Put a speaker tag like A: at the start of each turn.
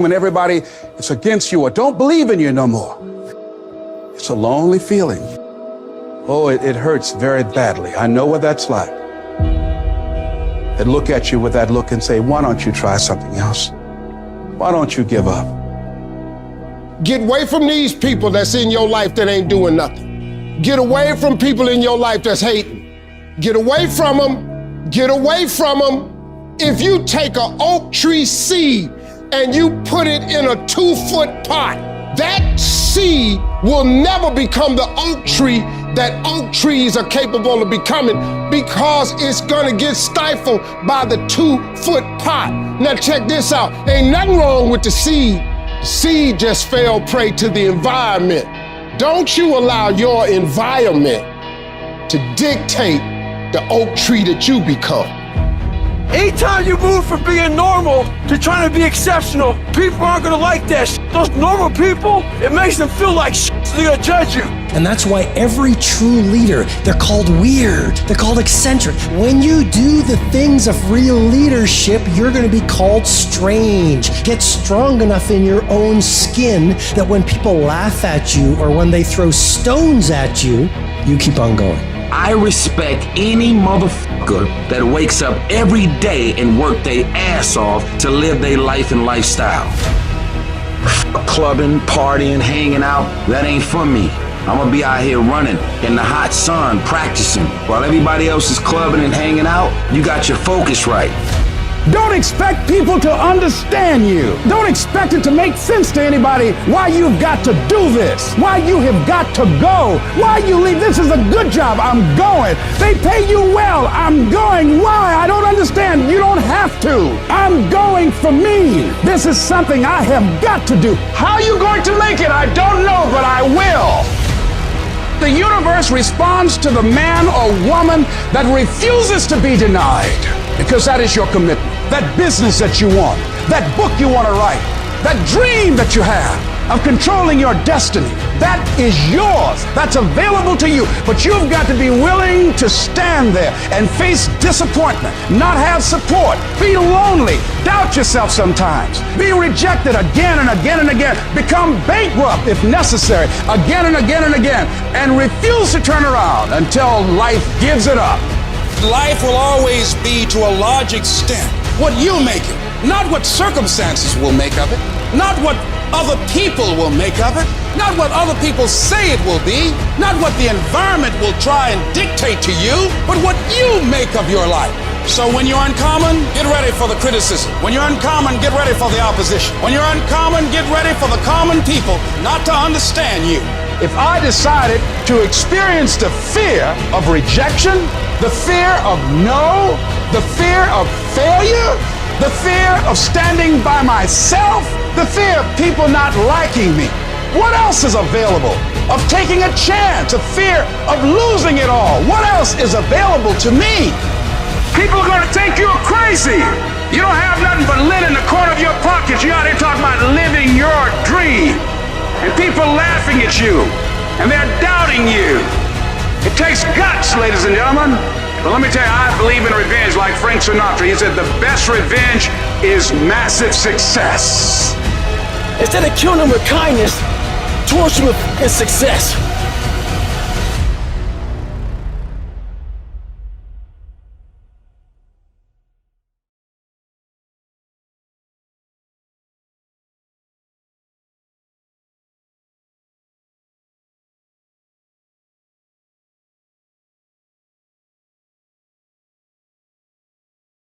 A: when everybody is against you or don't believe in you no more. It's a lonely feeling. Oh, it hurts very badly. I know what that's like. They look at you with that look and say, why don't you try something else? Why don't you give up?
B: Get away from these people that's in your life that ain't doing nothing. Get away from people in your life that's hating. Get away from them. Get away from them. If you take an oak tree seed and you put it in a 2-foot pot, that seed will never become the oak tree that oak trees are capable of becoming, because it's gonna get stifled by the 2-foot pot. Now check this out. Ain't nothing wrong with the seed. The seed just fell prey to the environment. Don't you allow your environment to dictate the oak tree that you become.
C: Anytime you move from being normal to trying to be exceptional, people aren't gonna like that shit. Those normal people, it makes them feel like shit, so they're gonna judge you.
D: And that's why every true leader, they're called weird, they're called eccentric. When you do the things of real leadership, you're gonna be called strange. Get strong enough in your own skin that when people laugh at you or when they throw stones at you, you keep on going.
E: I respect any motherfucker that wakes up every day and work their ass off to live their life and lifestyle. Clubbing, partying, hanging out, that ain't for me. I'm gonna be out here running in the hot sun, practicing. While everybody else is clubbing and hanging out, you got your focus right.
A: Don't expect people to understand you. Don't expect it to make sense to anybody why you've got to do this, why you have got to go, why you leave. This is a good job. I'm going. They pay you well. I'm going. Why? I don't understand. You don't have to. I'm going for me. This is something I have got to do. How are you going to make it? I don't know, but I will. The universe responds to the man or woman that refuses to be denied, because that is your commitment. That business that you want, that book you want to write, that dream that you have of controlling your destiny, that is yours. That's available to you. But you've got to be willing to stand there and face disappointment, not have support, be lonely, doubt yourself sometimes, be rejected again and again and again, become bankrupt if necessary, again and again and again, and refuse to turn around until life gives it up. Life will always be, to a large extent, what you make it, not what circumstances will make of it, not what other people will make of it, not what other people say it will be, not what the environment will try and dictate to you, but what you make of your life. So when you're uncommon, get ready for the criticism. When you're uncommon, get ready for the opposition. When you're uncommon, get ready for the common people not to understand you. If I decided to experience the fear of rejection, the fear of no, the fear of failure, the fear of standing by myself, the fear of people not liking me, what else is available? Of taking a chance, a fear of losing it all, what else is available to me? People are gonna think you're crazy. You don't have nothing but lint in the corner of your pockets. You're out here talking about living your dream. And people laughing at you, and they're doubting you. It takes guts, ladies and gentlemen. But let me tell you, I believe in revenge like Frank Sinatra. He said the best revenge is massive success.
C: Instead of killing them with kindness, torture them with success.